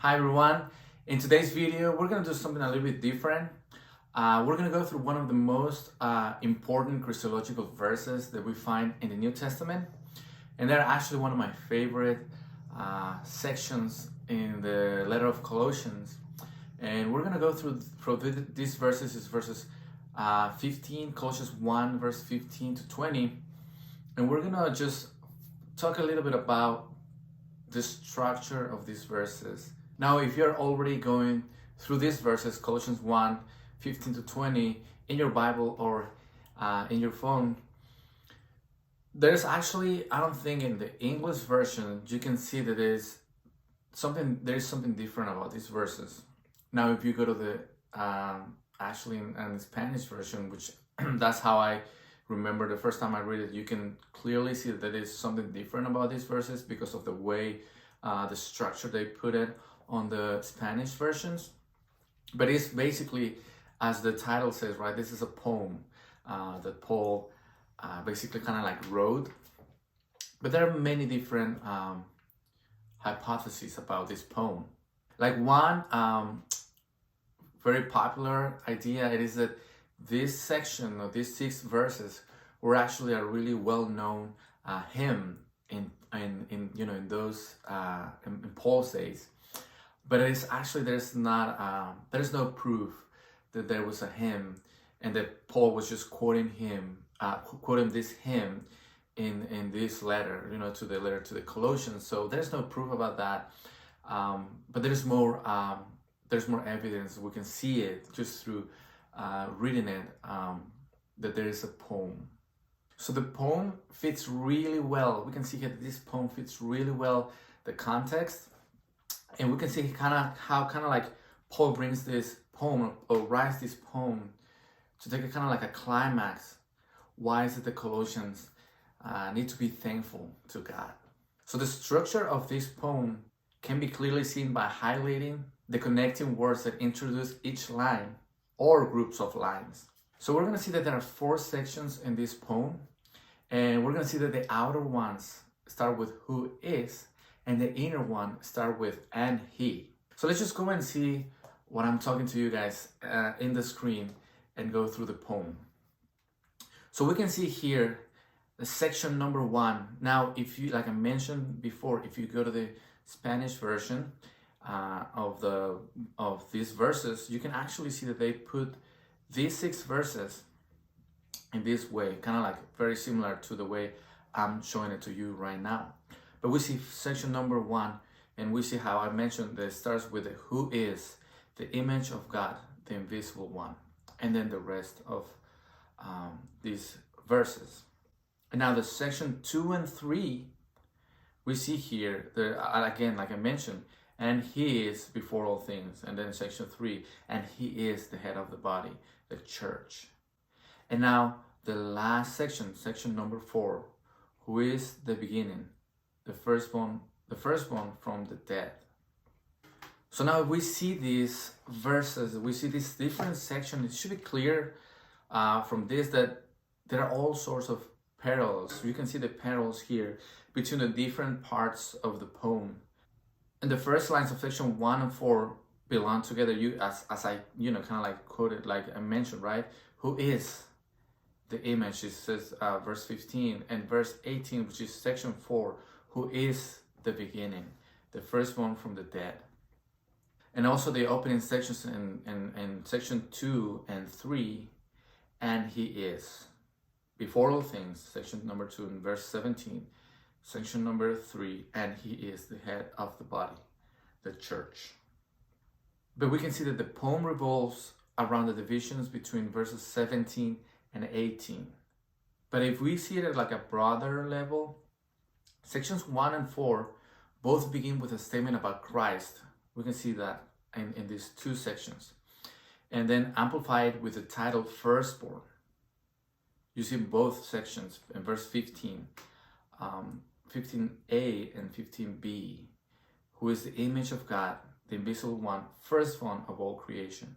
Hi everyone, in today's video we're going to do something a little bit different. We're going to go through one of the most important Christological verses that we find in the New Testament, and they're actually one of my favorite sections in the letter of Colossians. And we're going to go through these verses. It's verses 15, Colossians 1 verse 15 to 20, and we're going to just talk a little bit about the structure of these verses. Now, if you're already going through these verses, Colossians 1, 15 to 20, in your Bible or in your phone, there's actually, I don't think in the English version, you can see that there's something different about these verses. Now, if you go to the, actually in the Spanish version, which that's how I remember the first time I read it, you can clearly see that there is something different about these verses because of the way, the structure they put it on the Spanish versions. But it's basically, as the title says, right, this is a poem that Paul basically kind of like wrote. But there are many different hypotheses about this poem. Like one very popular idea, it is that this section of these 6 verses were actually a really well-known hymn in those in Paul's days. But it's actually there's no proof that there was a hymn and that Paul was just quoting this hymn in this letter, to the letter to the Colossians. So there's no proof about that. But there's more evidence. We can see it just through reading it, that there is a poem. So the poem fits really well. We can see that this poem fits really well the context. And we can see how like Paul brings this poem or writes this poem to take a kind of like a climax. Why is it the Colossians need to be thankful to God? So the structure of this poem can be clearly seen by highlighting the connecting words that introduce each line or groups of lines. So we're going to see that there are 4 sections in this poem, and we're going to see that the outer ones start with who is, and the inner one start with and he. So let's just go and see what I'm talking to you guys in the screen and go through the poem. So we can see here the section number 1. Now, if you, like I mentioned before, if you go to the Spanish version of these verses, you can actually see that they put these 6 verses in this way, kind of like very similar to the way I'm showing it to you right now. But we see section number 1, and we see how I mentioned that it starts with the who is, the image of God, the invisible one, and then the rest of these verses. And now the section 2 and 3, we see here, again, like I mentioned, and he is before all things. And then section 3, and he is the head of the body, the church. And now the last section, section number 4, who is the beginning, the firstborn from the dead. So now we see these verses, we see these different sections. It should be clear from this that there are all sorts of parallels. You can see the parallels here between the different parts of the poem. And the first lines of section 1 and 4 belong together. As I kind of like quoted, like I mentioned, right? Who is the image? It says verse 15, and verse 18, which is section 4. Who is the beginning, the firstborn from the dead. And also the opening sections in section 2 and 3, and he is before all things, section number 2 and verse 17, section number 3, and he is the head of the body, the church. But we can see that the poem revolves around the divisions between verses 17 and 18. But if we see it at like a broader level, sections 1 and 4 both begin with a statement about Christ. We can see that in these 2 sections. And then amplified with the title firstborn. You see both sections in verse 15, 15a and 15b, who is the image of God, the invisible one, firstborn of all creation.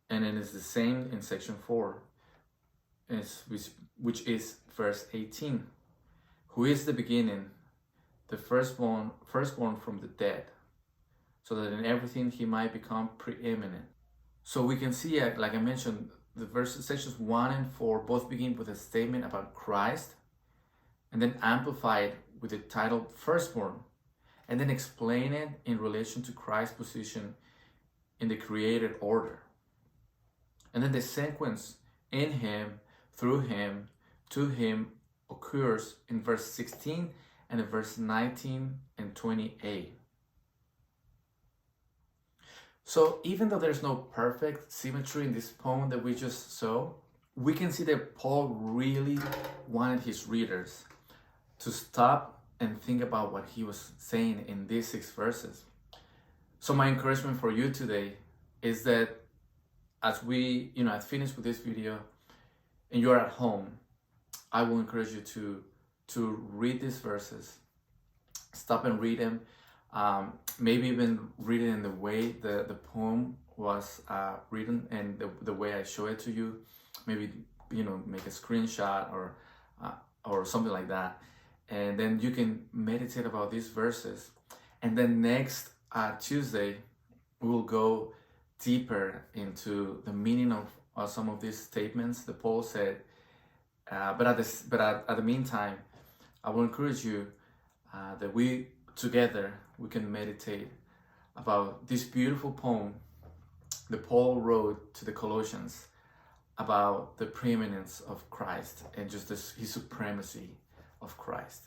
And then it's the same in section 4, which is verse 18, who is the beginning, the firstborn from the dead. so that in everything he might become preeminent. So we can see, like I mentioned, the verses, sections 1 and 4 both begin with a statement about Christ, and then amplified with the title firstborn, and then explain it in relation to Christ's position in the created order. And then the sequence in him, through him, to him occurs in verse 16 and in verse 19 and 28. So even though there's no perfect symmetry in this poem that we just saw, we can see that Paul really wanted his readers to stop and think about what he was saying in these 6 verses. So my encouragement for you today is that as we, I finish with this video and you're at home, I will encourage you to read these verses, stop and read them, maybe even read it in the way the poem was written and the way I show it to you. Maybe, make a screenshot or something like that. And then you can meditate about these verses. And then next Tuesday, we will go deeper into the meaning of some of these statements that Paul said. But at the meantime, I will encourage you that we together we can meditate about this beautiful poem that Paul wrote to the Colossians about the preeminence of Christ and just his supremacy of Christ.